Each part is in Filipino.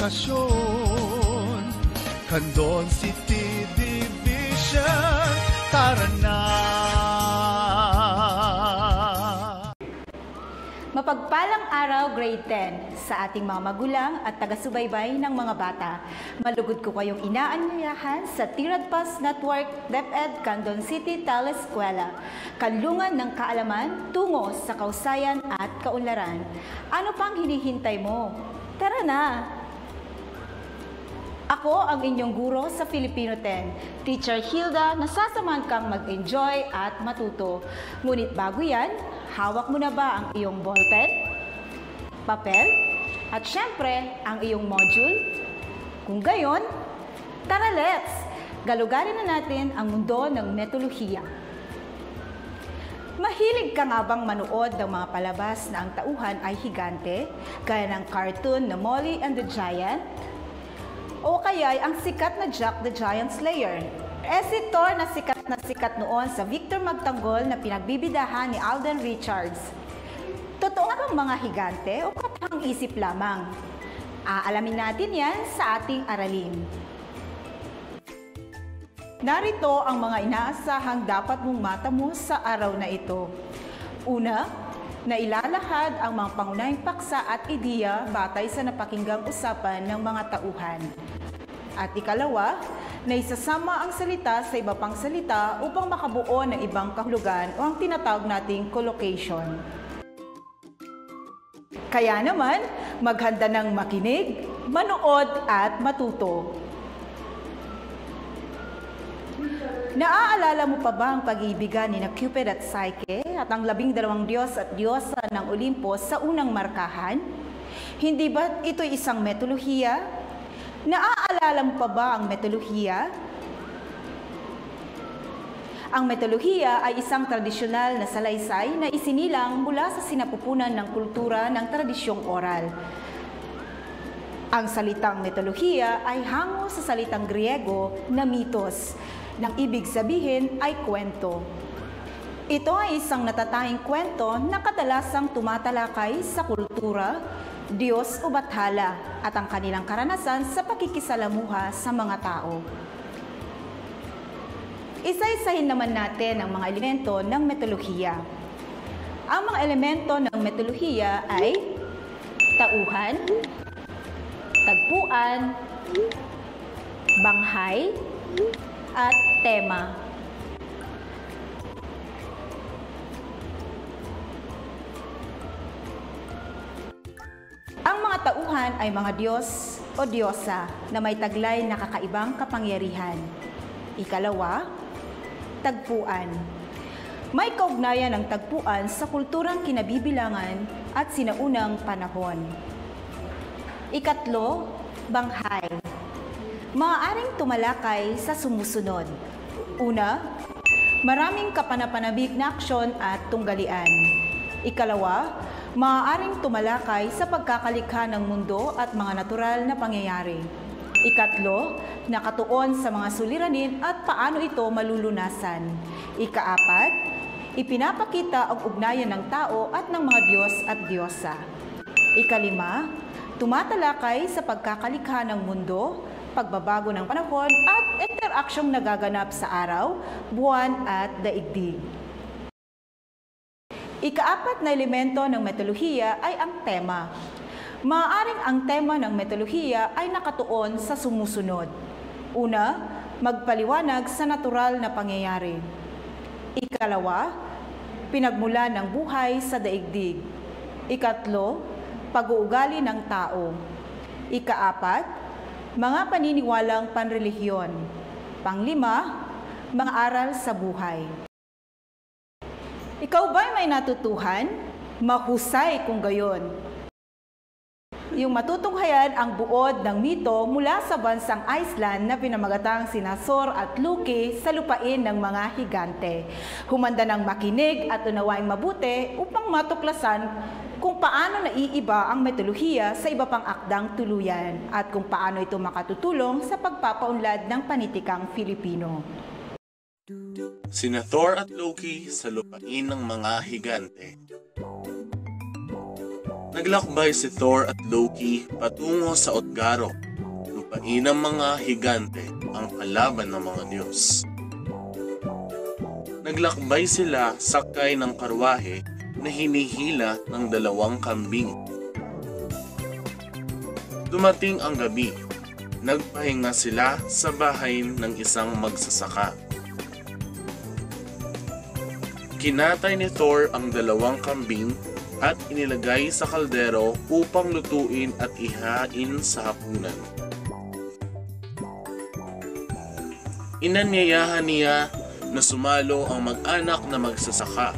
okasyon. Candon City Division, tara na! Mapagpalang araw, grade 10, sa ating mga magulang at taga-subaybay ng mga bata. Malugod ko kayong inaanyayahan sa Tiradpas Network DepEd Candon City Teleskwela, kanlungan ng kaalaman tungo sa kausayan at kaunlaran. Ano pang hinihintay mo? Tara na! Ako ang inyong guro sa Filipino 10, Teacher Hilda, nasasamahan kang mag-enjoy at matuto. Ngunit bago yan, hawak mo na ba ang iyong ballpen, papel, at syempre, ang iyong module? Kung gayon, tara let's! Galugarin na natin ang mundo ng metolohiya. Mahilig ka nga bang manood ng mga palabas na ang tauhan ay higante, gaya ng cartoon na Molly and the Giant? O kaya ang sikat na Jack the Giant Slayer? Esitor na sikat noon sa Victor Magtanggol na pinagbibidahan ni Alden Richards. Totoo nga bang mga higante o katang isip lamang? Aalamin natin yan sa ating aralin. Narito ang mga inaasahang dapat mong matamo sa araw na ito. Una, na ilalahad ang mga pangunahing paksa at ideya batay sa napakinggang usapan ng mga tauhan. At ikalawa, na isasama ang salita sa iba pang salita upang makabuo ng ibang kahulugan o ang tinatawag nating collocation. Kaya naman, maghanda ng makinig, manood at matuto. Naaalala mo pa ba ang pag-iibigan ni Cupid at Psyche at ang 12 Diyos at Diyosa ng Olympus sa unang markahan? Hindi ba ito'y isang metolohiya? Naaalala mo pa ba ang metolohiya? Ang metolohiya ay isang tradisyonal na salaysay na isinilang mula sa sinapupunan ng kultura ng tradisyong oral. Ang salitang metolohiya ay hango sa salitang Griego na mitos, nang ibig sabihin ay kwento. Ito ay isang natatahing kwento na kadalasang tumatalakay sa kultura, Diyos o bathala at ang kanilang karanasan sa pakikisalamuha sa mga tao. Isa-isahin naman natin ang mga elemento ng metolohiya. Ang mga elemento ng metolohiya ay tauhan, tagpuan, banghay, at tema. Ang mga tauhan ay mga Diyos o Diyosa na may taglay na kakaibang kapangyarihan. Ikalawa, tagpuan. May kaugnayan ng tagpuan sa kulturang kinabibilangan at sinaunang panahon. Ikatlo, banghay. Maaaring tumalakay sa sumusunod. Una, maraming kapanapanabik na aksyon at tunggalian. Ikalawa, maaaring tumalakay sa pagkakalikha ng mundo at mga natural na pangyayari. Ikatlo, nakatuon sa mga suliranin at paano ito malulunasan. Ikaapat, ipinapakita ang ugnayan ng tao at ng mga Diyos at Diyosa. Ikalima, tumatalakay sa pagkakalikha ng mundo, pagbabago ng panahon at interaksyong nagaganap sa araw, buwan at daigdig. Ikaapat na elemento ng metolohiya ay ang tema. Maaaring ang tema ng metolohiya ay nakatuon sa sumusunod. Una, magpaliwanag sa natural na pangyayari. Ikalawa, pinagmulan ng buhay sa daigdig. Ikatlo, pag-uugali ng tao. Ikaapat, mga paniniwalang panrelihiyon. Panglima, mga aral sa buhay. Ikaw ba'y may natutuhan? Mahusay kung gayon. Yung matutunghayan ang buod ng mito mula sa bansang Iceland na pinamagatang sina Thor at Loki sa lupain ng mga higante. Humanda ng makinig at unawaing mabuti upang matuklasan kung paano naiiba ang metolohiya sa iba pang akdang tuluyan at kung paano ito makatutulong sa pagpapaunlad ng panitikang Filipino. Sina Thor at Loki sa lupain ng mga higante. Naglakbay si Thor at Loki patungo sa Utgaro, lupain ng mga higante ang kalaban ng mga Diyos. Naglakbay sila sakay ng karwahe na hinihila ng 2 kambing. Dumating ang gabi, nagpahinga sila sa bahay ng isang magsasaka. Kinatay ni Thor ang 2 kambing at inilagay sa kaldero upang lutuin at ihain sa hapunan. Inanyayahan niya na sumalo ang mag-anak na magsasaka.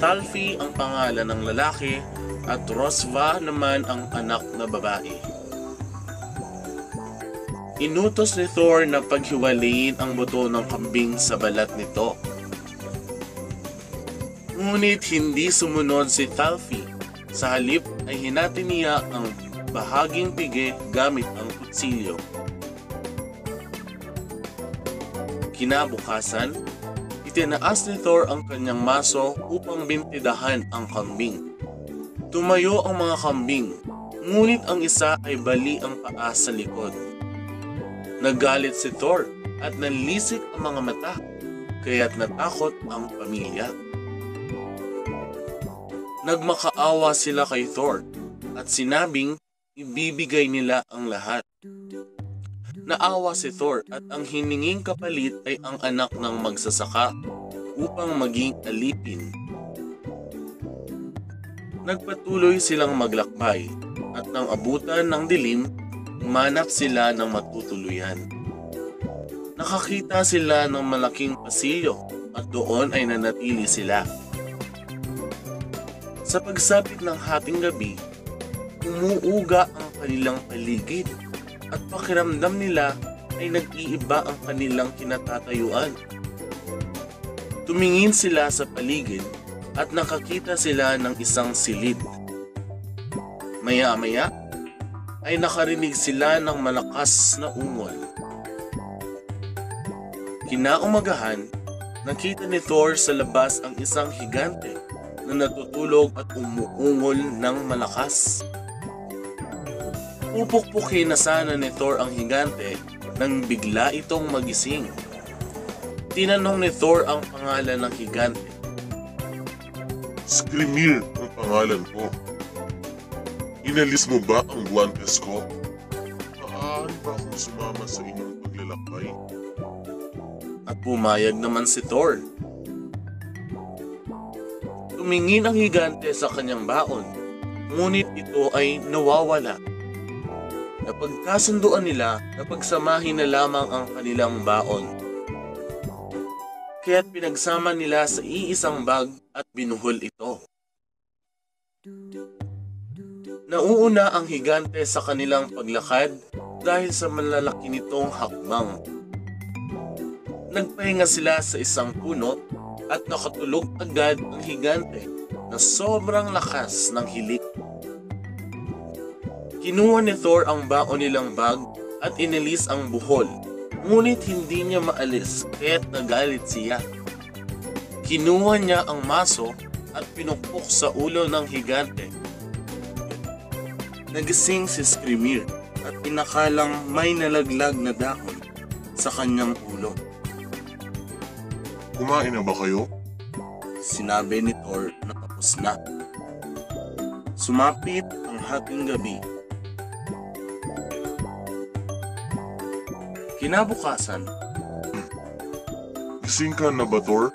Talfi ang pangalan ng lalaki at Rosva naman ang anak na babae. Inutos ni Thor na paghiwalayin ang buto ng kambing sa balat nito. Ngunit hindi sumunod si Talfi. Sa halip ay hinati niya ang bahaging pigi gamit ang kutsilyo. Kinabukasan, itinaas ni Thor ang kanyang maso upang bintidahan ang kambing. Tumayo ang mga kambing, ngunit ang isa ay bali ang paa sa likod. Nagalit si Thor at nanlisik ang mga mata, kaya't natakot ang pamilya. Nagmakaawa sila kay Thor at sinabing ibibigay nila ang lahat. Naawa si Thor at ang hininging kapalit ay ang anak ng magsasaka upang maging alipin. Nagpatuloy silang maglakbay at nang abutan ng dilim, umanap sila ng matutuluyan. Nakakita sila ng malaking pasilyo at doon ay nanatili sila. Sa pagsapit ng hating gabi, umuuga ang kanilang paligid at pakiramdam nila ay nag-iiba ang kanilang kinatatayuan. Tumingin sila sa paligid at nakakita sila ng isang silid. Maya-maya ay nakarinig sila ng malakas na ungol. Kinaumagahan, nakita ni Thor sa labas ang isang higante na natutulog at umuungol ng malakas. Pupukpukin na sana ni Thor ang higante nang bigla itong magising. Tinanong ni Thor ang pangalan ng higante. Skrimir ang pangalan ko. Inalis mo ba ang guwantes ko? Maaari ba akong sumama sa inyong paglalakbay? At pumayag naman si Thor. Tumingin ang higante sa kanyang baon, ngunit ito ay nawawala. Napagkasunduan nila na pagsamahin na lamang ang kanilang baon. Kaya't pinagsama nila sa iisang bag at binuhol ito. Nauuna ang higante sa kanilang paglakad dahil sa malalaki nitong hakbang. Nagpahinga sila sa isang puno at nakatulog agad ang higante na sobrang lakas ng hilik. Kinuha ni Thor ang baon nilang bag at inilis ang buhol, ngunit hindi niya maalis kaya't nagalit siya. Kinuha niya ang maso at pinukpok sa ulo ng higante. Nagising si Skrimir at inakalang may nalaglag na dahon sa kanyang ulo. Kumain na ba kayo? Sinabi ni Thor na tapos na. Sumapit ang hating gabi. Kinabukasan, Gising ka na ba, Thor?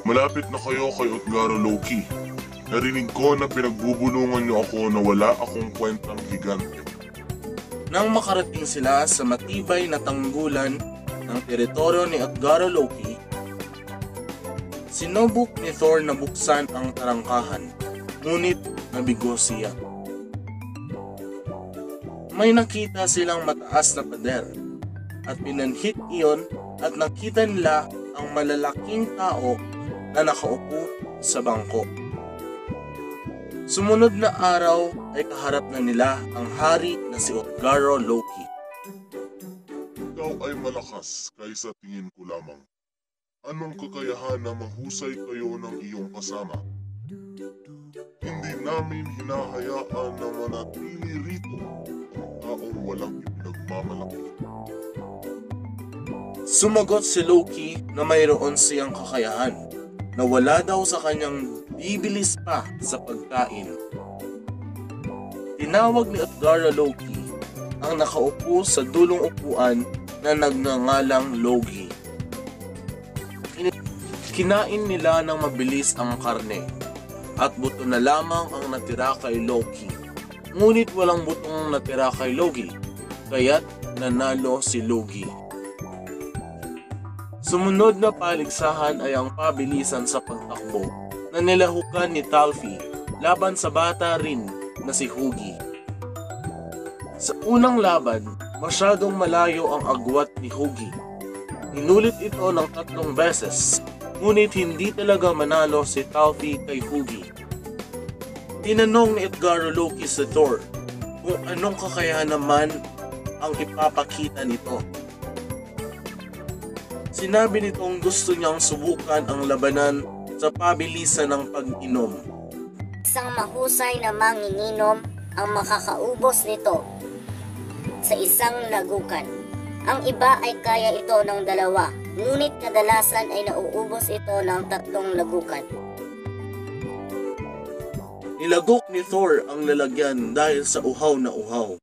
Malapit na kayo kay Utgaro Loki. Narinig ko na pinagbubulungan niyo ako na wala akong kwentang higante. nang makarating sila sa matibay na tanggulan ng teritoryo ni Utgaro Loki, sinubok ni Thor na buksan ang tarangkahan, ngunit nabigo siya. May nakita silang mataas na pader at pinanhik iyon at nakita nila ang malalaking tao na nakaupo sa bangko. Sumunod na araw ay kaharap na nila ang hari na si Utgaro Loki. Ikaw ay malakas kaysa tingin ko lamang. Anong kakayahan na mahusay kayo ng iyong kasama? Hindi namin hinahayaan na manatili rito ang taong walang ipinagmamalaki. Sumagot si Loki na mayroon siyang kakayahan na wala daw sa kanyang bibilis pa sa pagkain. Tinawag ni Utgara Loki ang nakaupo sa dulong upuan na nagngangalang Logi. Kinain nila ng mabilis ang karne at buto na lamang ang natira kay Loki. Ngunit walang butong natira kay Logi, kaya't nanalo si Logi. Sumunod na paligsahan ay ang pabilisan sa pagtakbo na nilahukan ni Talfi laban sa bata rin na si Hugi. Sa unang laban, masyadong malayo ang agwat ni Hugi. Inulit ito ng 3 beses, ngunit hindi talaga manalo si Talfi kay Hugi. Tinanong ni Utgara Loki si Thor kung anong kakayahan naman ang ipapakita nito. Sinabi nitong gusto niyang subukan ang labanan sa pabilisan ng pag-inom. Isang mahusay na manginginom ang makakaubos nito sa isang lagukan. Ang iba ay kaya ito ng 2, ngunit kadalasan ay nauubos ito ng 3 lagukan. Nilagok ni Thor ang lalagyan dahil sa uhaw na uhaw.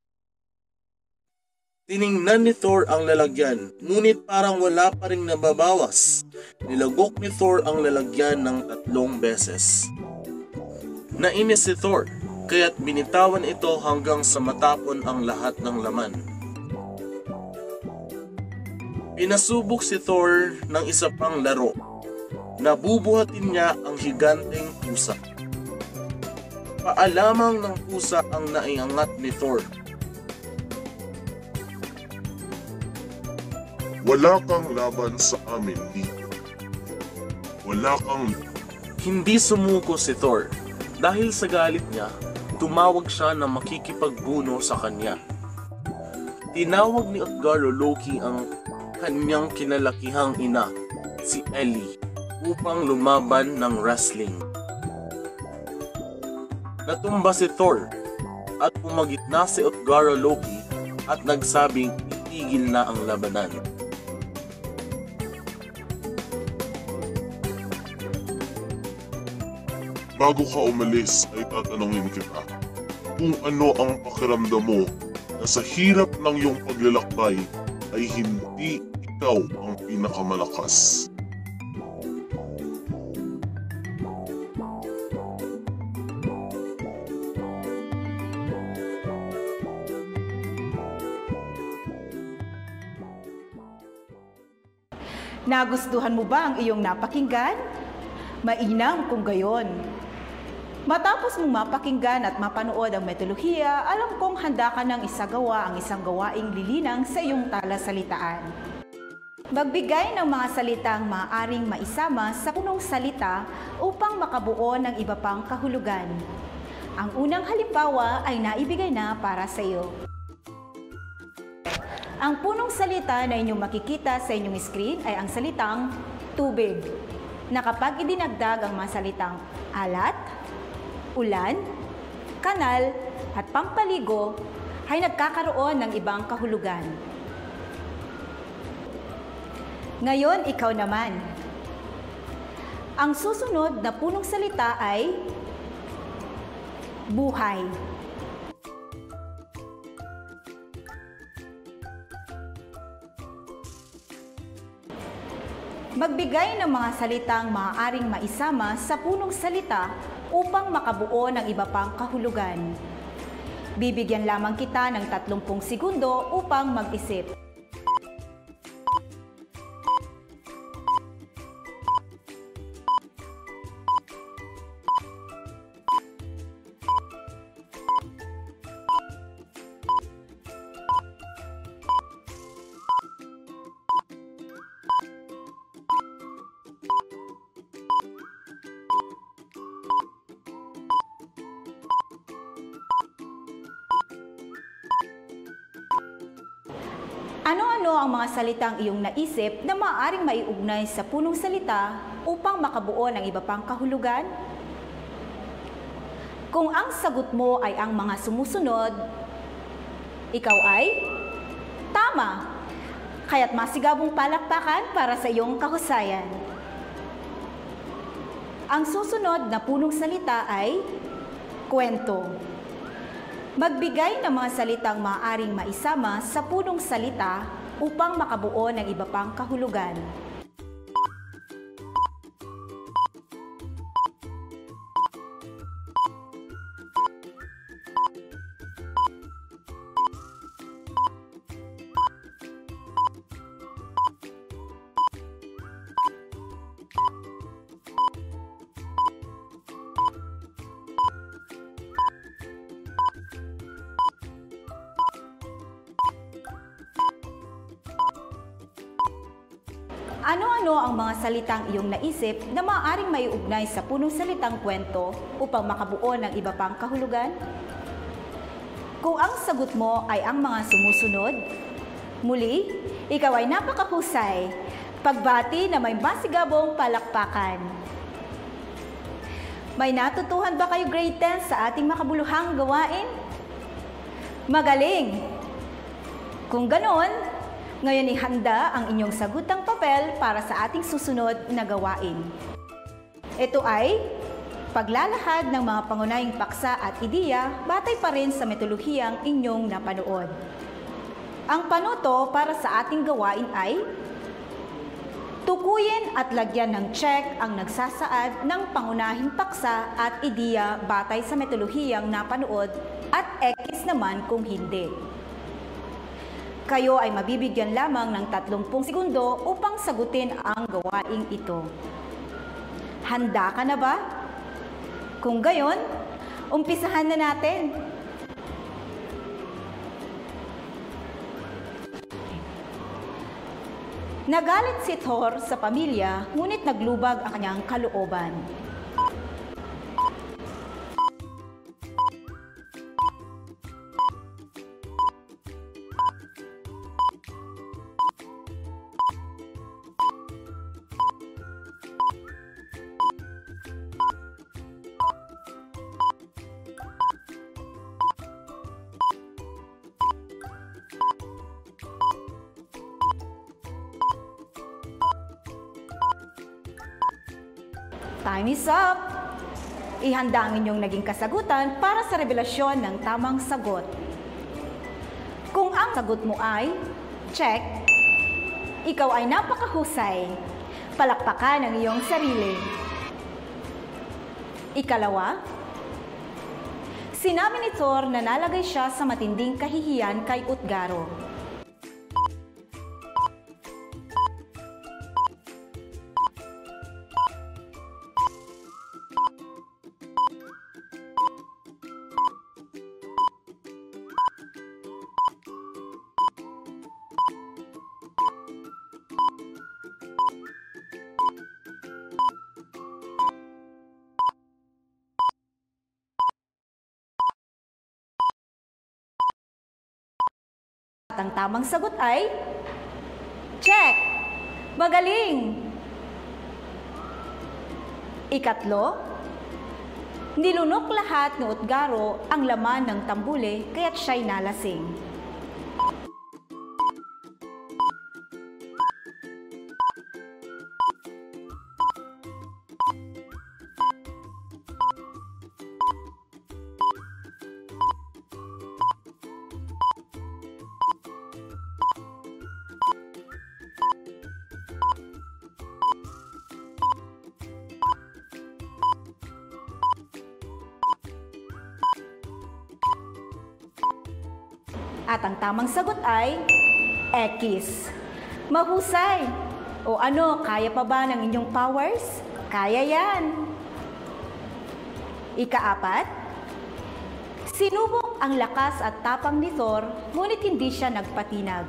Tiningnan ni Thor ang lalagyan, ngunit parang wala pa ring nababawas. Nilagok ni Thor ang lalagyan ng 3 beses. Nainis si Thor, kaya't binitawan ito hanggang sa matapon ang lahat ng laman. Pinasubok si Thor ng isa pang laro. Nabubuhatin niya ang higanteng pusa. Paalamang ng pusa ang naiangat ni Thor. Wala kang laban sa amin dito. Wala kang... Hindi sumuko si Thor. Dahil sa galit niya, tumawag siya na makikipagbuno sa kanya. Tinawag ni Utgara Loki ang kanyang kinalakihang ina, si Ellie, upang lumaban ng wrestling. Natumba si Thor at pumagitna si Utgara Loki at nagsabing itigil na ang labanan. Bago ka umalis ay tatanungin kita kung ano ang pakiramdam mo na sa hirap ng iyong paglalakbay ay hindi ikaw ang pinakamalakas. Nagustuhan mo ba ang iyong napakinggan? Mainam kung gayon. Matapos mong mapakinggan at mapanood ang mitolohiya, alam kong handa ka nang isagawa ang isang gawaing lilinang sa iyong talasalitaan. Magbigay ng mga salitang maaaring maisama sa punong salita upang makabuo ng iba pang kahulugan. Ang unang halimbawa ay naibigay na para sa iyo. Ang punong salita na inyong makikita sa inyong screen ay ang salitang tubig, na kapag idinagdag ang mga salitang alat, ulan, kanal, at pampaligo, ay nagkakaroon ng ibang kahulugan. Ngayon, ikaw naman. Ang susunod na punong salita ay buhay. Magbigay ng mga salitang maaaring maisama sa punong salita upang makabuo ng iba pang kahulugan. Bibigyan lamang kita ng 30 segundo upang mag-isip. Ano-ano ang mga salitang iyong naisip na maaaring maiugnay sa punong salita upang makabuo ng iba pang kahulugan? Kung ang sagot mo ay ang mga sumusunod, ikaw ay tama. Kaya't masigabong palakpakan para sa iyong kahusayan. Ang susunod na punong salita ay kwento. Magbigay ng mga salitang maaaring maisama sa punong salita upang makabuo ng iba pang kahulugan. Ano-ano ang mga salitang iyong naisip na maaaring maiugnay sa punong salitang kwento upang makabuo ng iba pang kahulugan? Kung ang sagot mo ay ang mga sumusunod, muli, ikaw ay napakahusay. Pagbati na may masigabong palakpakan. May natutuhan ba kayo grade 10 sa ating makabuluhang gawain? Magaling! Kung ganon, ngayon ihanda ang inyong sagutang papel para sa ating susunod na gawain. Ito ay paglalahad ng mga pangunahing paksa at ideya batay pa rin sa metolohiyang inyong napanood. Ang panuto para sa ating gawain ay tukuyin at lagyan ng check ang nagsasaad ng pangunahing paksa at ideya batay sa metolohiyang napanood at X naman kung hindi. Kayo ay mabibigyan lamang ng 30 segundo upang sagutin ang gawaing ito. Handa ka na ba? Kung gayon, umpisahan na natin. Nagalit si Thor sa pamilya, ngunit naglubag ang kanyang kalooban. Time is up! Ihanda ang inyong naging kasagutan para sa revelasyon ng tamang sagot. Kung ang sagot mo ay check, ikaw ay napakahusay. Palakpakan ang iyong sarili. Ikalawa, sinabi ni Thor na nalagay siya sa matinding kahihiyan kay Utgaro. At ang tamang sagot ay check! Magaling! Ikatlo, nilunok lahat ni Utgaro ang laman ng tambule kaya't siya'y nalasing. At ang tamang sagot ay X. Mahusay! O ano, kaya pa ba ng inyong powers? Kaya yan! Ikaapat, sinubok ang lakas at tapang ni Thor, ngunit hindi siya nagpatinag.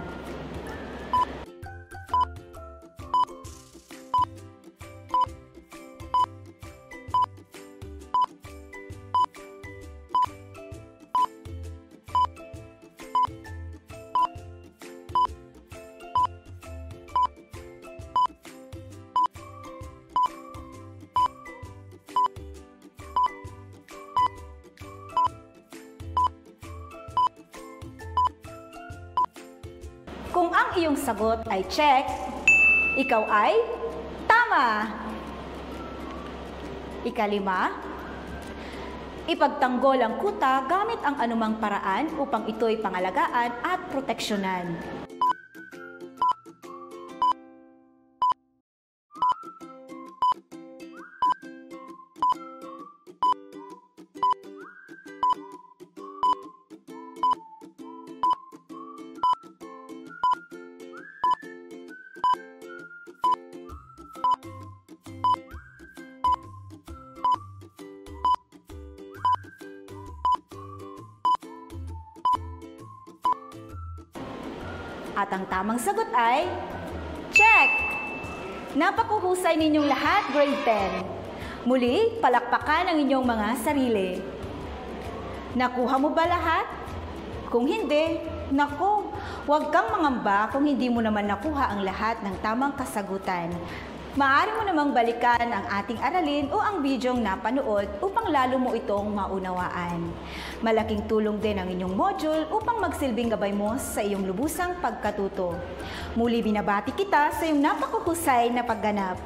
ang iyong sagot ay check, ikaw ay tama. Ikalima, ipagtanggol ang kuta gamit ang anumang paraan upang ito'y pangalagaan at proteksyonan. At ang tamang sagot ay check! Napakuhusay ninyong lahat, grade 10. Muli, palakpakan ang inyong mga sarili. Nakuha mo ba lahat? Kung hindi, naku, huwag kang mangamba kung hindi mo naman nakuha ang lahat ng tamang kasagutan. Maaari mo namang balikan ang ating aralin o ang bidyong napanood upang lalo mo itong maunawaan. Malaking tulong din ang inyong module upang magsilbing gabay mo sa iyong lubusang pagkatuto. Muli binabati kita sa iyong napakuhusay na pagganap.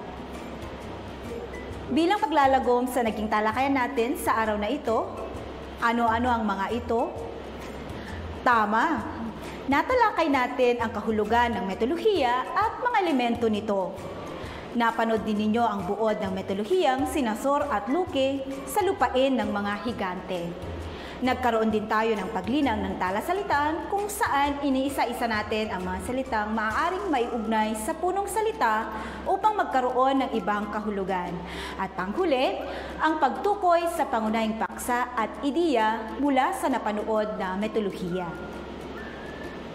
Bilang paglalagom sa naging talakayan natin sa araw na ito, ano-ano ang mga ito? Tama! Natalakay natin ang kahulugan ng metodolohiya at mga elemento nito. Napanood din ninyo ang buod ng metolohiyang sina Thor at Loki sa lupain ng mga higante. Nagkaroon din tayo ng paglinang ng talasalitaan kung saan iniisa-isa natin ang mga salitang maaaring maiugnay sa punong salita upang magkaroon ng ibang kahulugan. At panghuli, ang pagtukoy sa pangunahing paksa at ideya mula sa napanood na metodolohiya.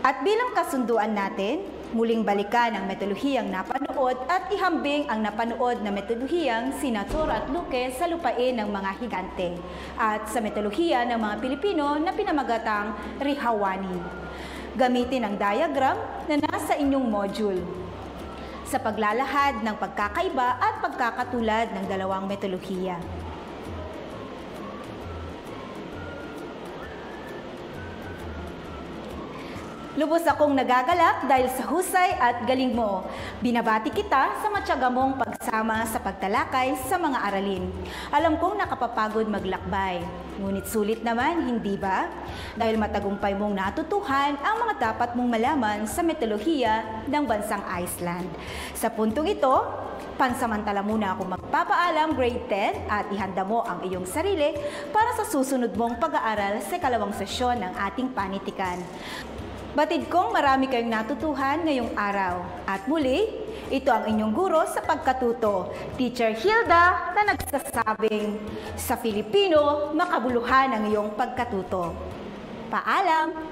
At bilang kasunduan natin, muling balikan ang metolohiyang napanood at ihambing ang napanood na metolohiyang sina Thor at Loki sa lupain ng mga higante at sa metolohiya ng mga Pilipino na pinamagatang Rihawani. Gamitin ang diagram na nasa inyong module sa paglalahad ng pagkakaiba at pagkakatulad ng dalawang metolohiya. Lubos akong nagagalak dahil sa husay at galing mo. Binabati kita sa matyaga mong pagsama sa pagtalakay sa mga aralin. Alam kong nakapapagod maglakbay. Ngunit sulit naman, hindi ba? Dahil matagumpay mong natutuhan ang mga dapat mong malaman sa metolohiya ng bansang Iceland. Sa puntong ito, pansamantala muna ako magpapaalam grade 10 at ihanda mo ang iyong sarili para sa susunod mong pag-aaral sa ikalawang sesyon ng ating panitikan. Batid kong marami kayong natutuhan ngayong araw. At muli, ito ang inyong guro sa pagkatuto, Teacher Hilda, na nagsasabing, sa Filipino, makabuluhan ang iyong pagkatuto. Paalam!